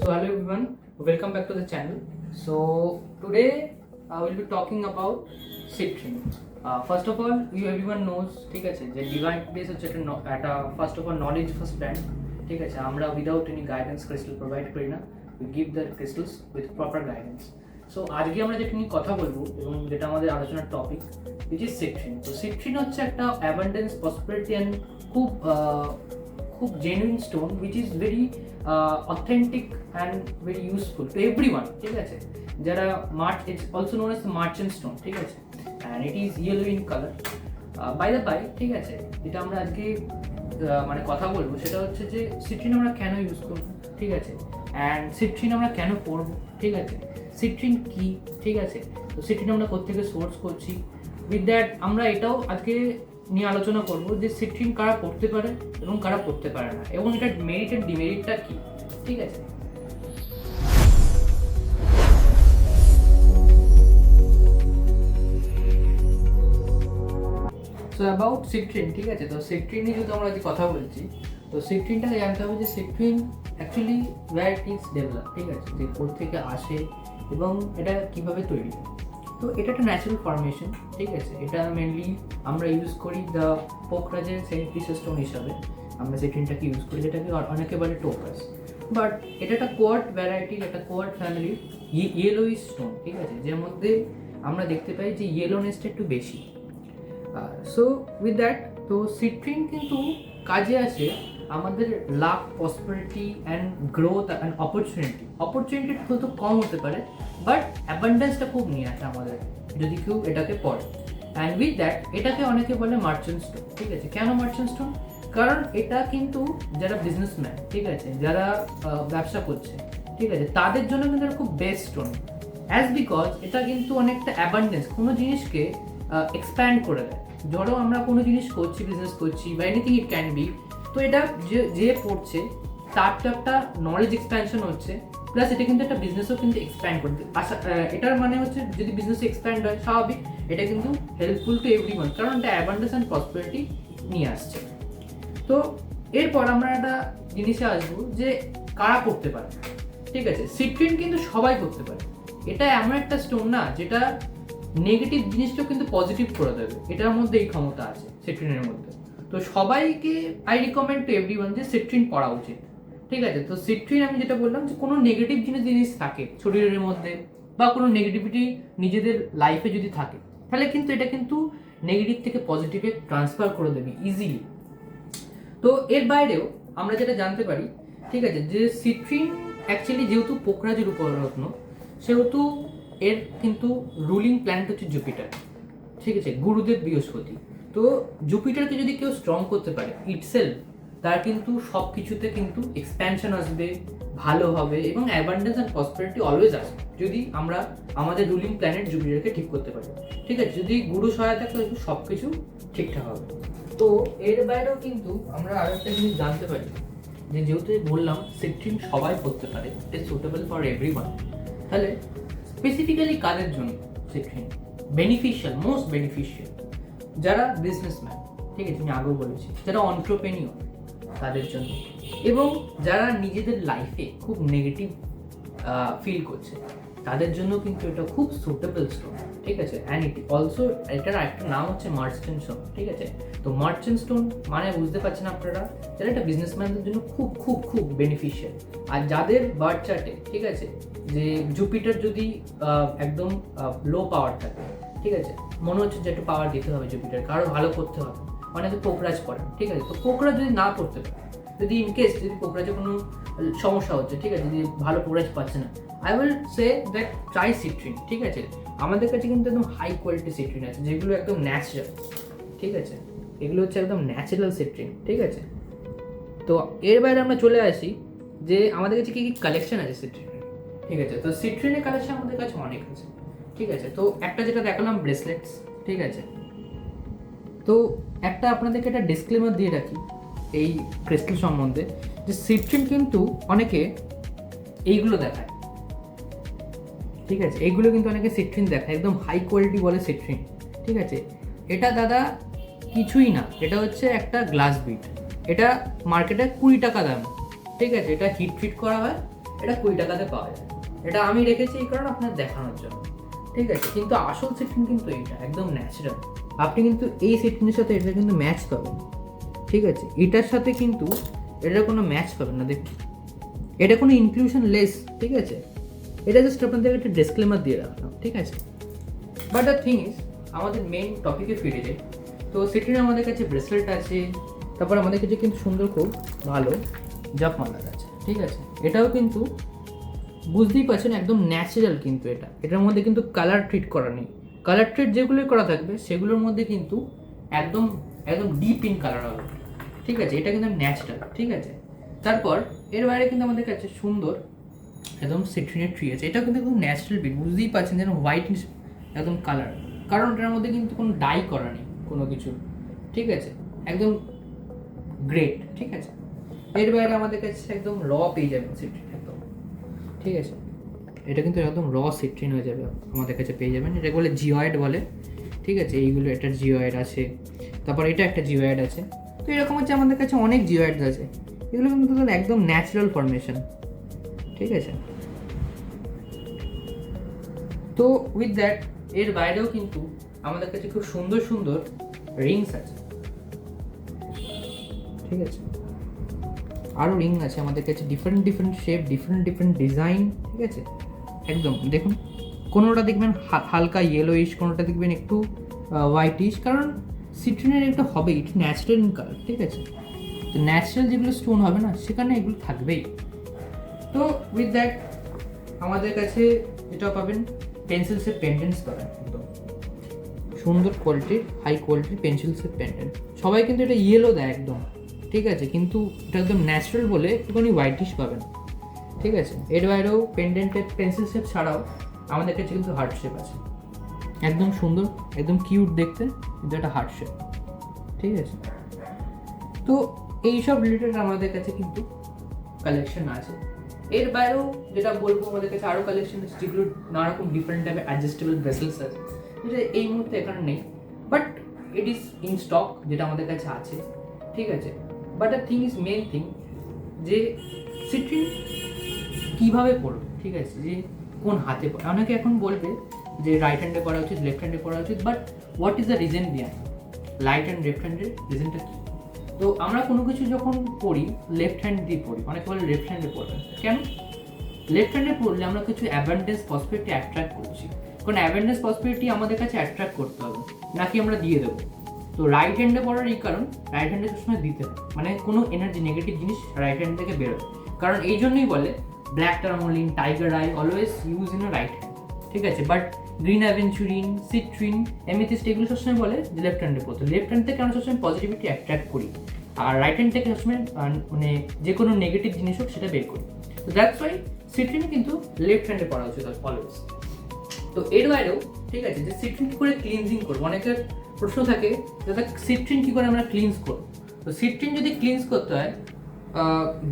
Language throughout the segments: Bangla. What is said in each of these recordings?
So hello everyone, welcome back to the channel. So today I will be talking about Citrine. First of all, everyone knows, ঠিক আছে, যে Divine Place হচ্ছে একটা first of all knowledge first brand, ঠিক আছে, আমরা without any guidance crystal provide করি না, we give the crystals with proper guidance. So আজকে আমরা যেটা নিয়ে কথা বলবো এবং যেটা আমাদের আলোচনার টপিক, which is Citrine. তো Citrine হচ্ছে একটা abundance, prosperity and খুব genuine stone which is very authentic and very useful to everyone, ঠিক আছে, যারা it's also known as the merchant stone, ঠিক আছে, and it is yellow in color. By the by, ঠিক আছে, যেটা আমরা আজকে মানে কথা বলবো সেটা হচ্ছে যে সিট্রিন আমরা কেন ইউজ করব, ঠিক আছে, অ্যান্ড সিট্রিন আমরা কেন পড়বো, ঠিক আছে, সিট্রিন কি, ঠিক আছে, তো সিট্রিন আমরা কোত্থেকে সোর্স করছি, উইথ দ্যাট আমরা এটাও আজকে নিয়ে আলোচনা করবো যে সিট্রিন কারা পড়তে পারে এবং কারা পড়তে পারে না এবং এটার মেরিট এন্ড ডিমেরিটটা কি, ঠিক আছে। সো অ্যাবাউট সিট্রিন, ঠিক আছে, তো সিট্রিন নিয়ে যদি আমরা আজকে কথা বলছি, তো সিট্রিনটাকে জানতে হবে যে citrine actually where it is develop, ঠিক আছে, যে কোত্থেকে আসে এবং এটা কিভাবে তৈরি হয়। তো এটা একটা ন্যাচারাল ফর্মেশন, ঠিক আছে, এটা মেনলি আমরা ইউজ করি দ্য পোখরাজের সেন্ট প্রিসিয়াস স্টোন হিসাবে আমরা সিট্রিনটাকে ইউজ করি, যেটাকে অনেকে বলে টোপাস, বাট এটা একটা কোয়ার্ট ভ্যারাইটির, একটা কোয়ার্ট ফ্যামিলির ইয়েলোইশ স্টোন, ঠিক আছে, যার মধ্যে আমরা দেখতে পাই যে ইয়েলোনেসটা একটু বেশি। সো উইথ দ্যাট, তো সিট্রিন কিন্তু কাজে আসে আমাদের lakh, prosperity and growth and opportunity তো কম হতে পারে, বাট অ্যাবান্ডেন্সটা খুব নিয়ে আসে আমাদের যদি কেউ এটাকে পড়ে। অ্যান্ড উইথ দ্যাট এটাকে অনেকে বলে মার্চেন্ট স্টোন, ঠিক আছে। কেন মার্চেন্ট স্টোন? কারণ এটা কিন্তু যারা বিজনেসম্যান, ঠিক আছে, যারা ব্যবসা করছে, ঠিক আছে, তাদের জন্য কিন্তু এটা খুব বেস্ট স্টোন, অ্যাজ বিকজ এটা কিন্তু অনেকটা অ্যাবান্ডেন্স, কোনো জিনিসকে এক্সপ্যান্ড করে দেয়। ধরো আমরা কোনো জিনিস করছি, বিজনেস করছি বা এনিথিং ইট ক্যান বি, তো এটা যে পড়ছে তার তো একটা নলেজ এক্সপ্যানশন হচ্ছে, প্লাস এটা কিন্তু একটা বিজনেসও কিন্তু এক্সপ্যান্ড করতে এটার মানে হচ্ছে যদি বিজনেস এক্সপ্যান্ড হয় স্বাভাবিক এটা কিন্তু হেল্পফুল টু এভরিওয়ান, কারণ এটা অ্যাবান্ডেন্স অ্যান্ড প্রসপারিটি নিয়ে আসছে। তো এরপর আমরা একটা জিনিসে আসবো যে কারা করতে পারে, ঠিক আছে। সিট্রিন কিন্তু সবাই করতে পারে, এটা এমন একটা স্টোন না যেটা নেগেটিভ জিনিসটাও কিন্তু পজিটিভ করে দেবে, এটার মধ্যে এই ক্ষমতা আছে সিট্রিনের মধ্যে। তো সবাইকে আই রিকমেন্ড টু এভরিওয়ান যে সিট্রিন পড়া উচিত, ঠিক আছে। তো সিট্রিন আমি যেটা বললাম যে কোনো নেগেটিভ জিনিস থাকে শরীরের মধ্যে বা কোনো নেগেটিভিটি নিজেদের লাইফে যদি থাকে, তাহলে কিন্তু এটা কিন্তু নেগেটিভ থেকে পজিটিভে ট্রান্সফার করে দেবে ইজিলি। তো এর বাইরেও আমরা যেটা জানতে পারি, ঠিক আছে, যে সিট্রিন অ্যাকচুয়ালি যেহেতু পোখরাজের উপরত্ন, সেহেতু এর কিন্তু রুলিং প্ল্যানেট হচ্ছে জুপিটার, ঠিক আছে, গুরুদেব বৃহস্পতি। তো জুপিটারকে যদি কেউ স্ট্রং করতে পারে ইটসেলফ, তার কিন্তু সব কিছুতে কিন্তু এক্সপ্যানশন আসবে, ভালো হবে এবং অ্যাবান্ডেন্স অ্যান্ড প্রসপারিটি অলওয়েজ আসবে যদি আমরা আমাদের রুলিং প্ল্যানেট জুপিটারকে ঠিক করতে পারি, ঠিক আছে। যদি গুরু সহায়তা করে সব কিছু ঠিকঠাক হবে। তো এর বাইরেও কিন্তু আমরা আরো একটা জিনিস জানতে পারি যে যেহেতু বললাম সিট্রিন সবাই করতে পারে, it is suitable for everyone, তাহলে স্পেসিফিক্যালি কাদের জন্য সিট্রিন বেনিফিশিয়াল, মোস্ট বেনিফিশিয়াল? যারা বিজনেসম্যান, ঠিক আছে, আমি আগেও বলেছি, যারা অন্ট্রপ্রেনিয়র তাদের জন্য, এবং যারা নিজেদের লাইফে খুব নেগেটিভ ফিল করছে তাদের জন্য কিন্তু এটা খুব সুটেবল স্টোন, ঠিক আছে। অ্যান্ড ইট অলসো, এটার একটা নাম হচ্ছে মার্চেন্ট স্টোন, ঠিক আছে। তো মার্চেন্ট স্টোন মানে বুঝতে পারছেন আপনারা, যারা এটা বিজনেসম্যানদের জন্য খুব খুব খুব বেনিফিশিয়াল। আর যাদের বার্থ চার্টে, ঠিক আছে, যে জুপিটার যদি একদম লো পাওয়ার থাকে, ঠিক আছে, মনে হচ্ছে যে একটু পাওয়ার দিতে হবে জুপিটার, কারো ভালো করতে হবে, অনেকে পোখরাজ করেন, ঠিক আছে। তো পোখরাজ যদি না করতে পারে, যদি ইনকেস যদি পোখরাজে কোনো সমস্যা হচ্ছে, ঠিক আছে, যদি ভালো পোখরাজ পাচ্ছে না, I will say that try citrine, ঠিক আছে। আমাদের কাছে কিন্তু একদম হাই কোয়ালিটি সিট্রিন আছে যেগুলো একদম ন্যাচারাল, ঠিক আছে, এগুলো হচ্ছে একদম ন্যাচারাল সিট্রিন, ঠিক আছে। তো এর বাইরে আমরা চলে আসি যে আমাদের কাছে কী কী কালেকশন আছে সিট্রিনের, ঠিক আছে। তো সিট্রিনের কালেকশন আমাদের কাছে অনেক আছে, ঠিক আছে। তো একটা যেটা দেখালাম ব্রেসলেটস, ঠিক আছে। তো একটা আপনাদেরকে একটা ডিসক্লেমার দিয়ে রাখি এই ক্রিস্টাল সম্বন্ধে, যে সিট্রিন কিন্তু অনেকে এইগুলো দেখায়, ঠিক আছে, এইগুলো কিন্তু অনেকে সিট্রিন দেখায় একদম হাই কোয়ালিটি বলে সিট্রিন, ঠিক আছে। এটা দাদা কিছুই না, এটা হচ্ছে একটা গ্লাস বিট, এটা মার্কেটে 20 টাকা দাম, ঠিক আছে। এটা হিট ফিট করা হয় এটা 20 টাকাতে পাওয়া যায়। এটা আমি রেখেছি এই কারণে আপনার দেখানোর জন্য, ঠিক আছে। কিন্তু আসল সিটপিন কিন্তু এইটা একদম ন্যাচারাল। আপনি কিন্তু এই সিটপিনের সাথে এটা কিন্তু ম্যাচ পাবেন, ঠিক আছে। এটার সাথে কিন্তু এটার কোনো ম্যাচ পাবেন না, দেখুন এটা কোনো ইনক্লুশন লেস, ঠিক আছে। এটা জাস্ট আপনাদের একটা ডিসক্লেমার দিয়ে রাখলাম, ঠিক আছে। বাট দ্য থিং ইজ, আমাদের মেইন টপিকে ফিরে যাই। তো সিটপিনে আমাদের কাছে ব্রেসলেট আছে, তারপর আমাদের কাছে কিন্তু সুন্দর খুব ভালো জাপমালার আছে, ঠিক আছে। এটাও কিন্তু বুঝতেই পারছেন একদম ন্যাচারাল, কিন্তু এটার মধ্যে কিন্তু কালার ট্রিট করা নেই। কালার ট্রিট যেগুলো করা থাকবে সেগুলোর মধ্যে কিন্তু একদম একদম ডিপ ইন কালার হবে, ঠিক আছে। এটা কিন্তু ন্যাচারাল, ঠিক আছে। তারপর এর বাইরে কিন্তু আমাদের কাছে সুন্দর একদম সিট্রিনের ট্রি আছে। এটা কিন্তু একদম ন্যাচারাল বিট, বুঝতেই পারছেন যেন হোয়াইট একদম কালার, কারণ এটার মধ্যে কিন্তু কোনো ডাই করা নেই কোনো কিছু, ঠিক আছে। একদম গ্রেট, ঠিক আছে। এর বাইরে আমাদের কাছে একদম র পেয়ে যাবেন সিট্রিন একদম, ঠিক আছে। এটা কিন্তু একদম র সিট্রিন হয়ে যাবে, আমাদের কাছে পেয়ে যাবেন। এটা বলে জিওয়েড বলে, ঠিক আছে। এইগুলো এটার জিওয়েড আছে, তারপর এটা একটা জিওয়েড আছে। তো এরকম হচ্ছে আমাদের কাছে অনেক জিওয়েডস আছে, এগুলো কিন্তু একদম ন্যাচারাল ফরমেশন, ঠিক আছে। তো উইথ দ্যাট এর বাইরেও কিন্তু আমাদের কাছে খুব সুন্দর সুন্দর রিংস আছে, ঠিক আছে। আরও রিং আছে আমাদের কাছে, different different shape, different different design, ঠিক আছে। একদম দেখুন, কোনোটা দেখবেন হালকা ইয়েলোইশ, কোনোটা দেখবেন একটু হোয়াইটিশ, কারণ সিট্রিনের একটু হবে, এটা ন্যাচারাল ইন কালার, ঠিক আছে। তো ন্যাচারাল যেগুলো স্টোন হবে না সেখানে এগুলো থাকবেই। তো উইথ দ্যাট আমাদের কাছে এটাও পাবেন পেন্সিল শেপ পেন্ডেন্টস পাবেন, একদম সুন্দর কোয়ালিটির হাই কোয়ালিটির পেন্সিল শেপ পেন্ডেন্ট। সবাই কিন্তু এটা ইয়েলো দেয় একদম, ঠিক আছে, কিন্তু এটা একদম ন্যাচারাল বলে একটুখানি হোয়াইটিশ পাবেন, ঠিক আছে। এর বাইরেও পেন্ডেন্টের পেন্সিল শেপ ছাড়াও আমাদের কাছে কিন্তু হার্ট শেপ আছে, একদম সুন্দর, একদম কিউট দেখতে, কিন্তু একটা হার্ট শেপ, ঠিক আছে। তো এইসব রিলেটেড আমাদের কাছে কিন্তু কালেকশন আছে। এর বাইরেও যেটা বলবো, আমাদের কাছে আরও কালেকশন আছে যেগুলো নানা রকম ডিফারেন্ট টাইপের অ্যাডজাস্টেবল ব্রেসলেটস আছে, যেটা এই মুহূর্তে এখানে নেই, but it is in stock, যেটা আমাদের কাছে আছে, ঠিক আছে। But the thing is, main thing যে সিট্রিন কীভাবে পড়বে, ঠিক আছে, যে কোন হাতে পড়ে। অনেকে এখন বলবে যে রাইট হ্যান্ডে পড়া উচিত, লেফট হ্যান্ডে পড়া উচিত, but what is the reason behind right and left হ্যান্ডের রিজনটা কী? তো আমরা কোনো কিছু যখন পড়ি লেফট হ্যান্ড দিয়ে পড়ি, অনেকে বলে লেফট হ্যান্ডে পড়বেন, কেন? লেফট হ্যান্ডে পড়লে আমরা কিছু অ্যাবান্ডেন্স প্রসপেরিটি অ্যাট্রাক্ট করছি, কারণ অ্যাবান্ডেন্স প্রসপেরিটি আমাদের কাছে অ্যাট্রাক্ট করতে হবে, নাকি আমরা দিয়ে দেবো। তো রাইট হ্যান্ডে পড়ার এই কারণ, রাইট হ্যান্ডে সবসময় দিতে হবে, মানে কোনো এনার্জি নেগেটিভ জিনিস রাইট হ্যান্ড থেকে বেরোয়। কারণ এই জন্যই বলে black tourmaline, tiger eye always use in a right hand, ঠিক আছে। But green aventurine, citrine, amethyst এগুলো সবসময় বলে যে লেফট হ্যান্ডে পড়তে। লেফট হ্যান্ড থেকে আমরা সবসময় পজিটিভিটি অ্যাট্রাক্ট করি, আর রাইট হ্যান্ড থেকে সবসময় মানে যে কোনো নেগেটিভ জিনিস হোক সেটা বের করি। তো দ্যাটস ওয়াই সিট্রিন কিন্তু লেফট হ্যান্ডে পড়া উচিত অলওয়েজ। তো এর বাইরেও, ঠিক আছে, যে সিট্রিন কী করে ক্লিনজিং করবো, অনেকের প্রশ্ন থাকে দাদা সিট্রিন কী করে আমরা ক্লিনজ করবো। তো সিট্রিন যদি ক্লিনজ করতে হয়,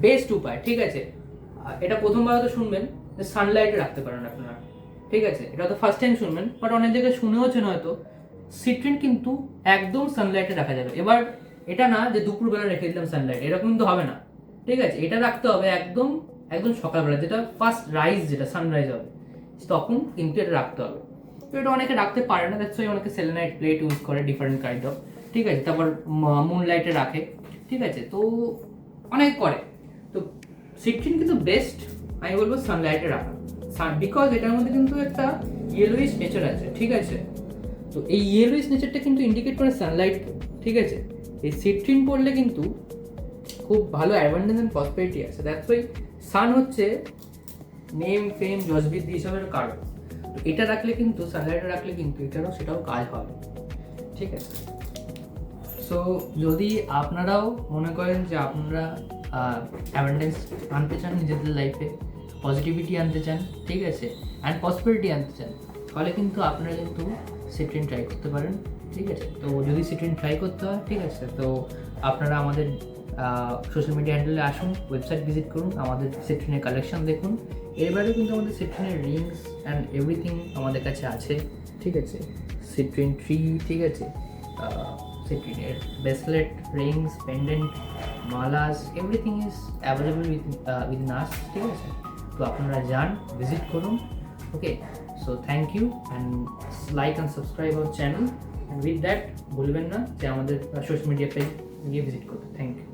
বেস্ট উপায়, ঠিক আছে, এটা প্রথমবার তো শুনবেন যে সানলাইটে রাখতে পারেন আপনারা, ঠিক আছে। এটা তো ফার্স্ট টাইম শুনবেন, বাট অনেক জায়গায় শুনেওছেন হয়তো। সিট্রিন কিন্তু একদম সানলাইটে রাখা যাবে। এবার এটা না যে দুপুরবেলা রেখে দিলাম সানলাইট, এরকম কিন্তু হবে না, ঠিক আছে। এটা রাখতে হবে একদম একদম সকালবেলা, যেটা ফার্স্ট রাইজ, যেটা সানরাইজ হবে, তখন কিন্তু এটা রাখতে হবে। তো এটা অনেকে রাখতে পারে না, দ্যাটস ওয়াই অনেকে সেলেনাইট প্লেট ইউজ করে ডিফারেন্ট কাইন্ড অফ, ঠিক আছে। তারপর মুনলাইটে রাখে, ঠিক আছে, তো অনেক করে। তো সিট্রিন কিন্তু বেস্ট আমি বলবো সানলাইটে রাখা, বিকজ এটার মধ্যে কিন্তু একটা ইয়েলোইশ নেচার আছে, ঠিক আছে। তো এই ইয়েলোইশ নেচারটা কিন্তু ইন্ডিকেট করে সানলাইট, ঠিক আছে। এই সিট্রিন পড়লে কিন্তু খুব ভালো অ্যাডভান্টেজ অ্যান্ড প্রসপেরিটি আছে, দ্যাটস ওয়াই সান হচ্ছে নেম, ফেম, যশবৃদ্ধি হিসাবের কারণ। তো এটা রাখলে কিন্তু, সানলাইটে রাখলে কিন্তু এটারও সেটাও কাজ হবে, ঠিক আছে। সো যদি আপনারাও মনে করেন যে আপনারা অ্যাবান্ডেন্স আনতে চান নিজেদের লাইফে, পজিটিভিটি আনতে চান, ঠিক আছে, অ্যান্ড প্রসপেরিটি আনতে চান, তাহলে কিন্তু আপনারা কিন্তু সিট্রিন ট্রাই করতে পারেন, ঠিক আছে। তো যদি সিট্রিন ট্রাই করতে হয়, ঠিক আছে, তো আপনারা আমাদের সোশ্যাল মিডিয়া হ্যান্ডেলে আসুন, ওয়েবসাইট ভিজিট করুন, আমাদের সিট্রিনের কালেকশন দেখুন। এবারেও কিন্তু আমাদের সিট্রিনের রিংস অ্যান্ড এভরিথিং আমাদের কাছে আছে, ঠিক আছে। সিট্রিন ট্রি, ঠিক আছে, সিট্রিনের ব্রেসলেট, রিংস, পেন্ডেন্ট, মালাস, everything is available within us, ঠিক আছে। তো আপনারা যান, ভিজিট করুন। Okay, so thank you and like and subscribe our channel, and with that ভুলবেন না যে আমাদের সোশ্যাল মিডিয়া পেজ গিয়ে ভিজিট করতে। Thank you.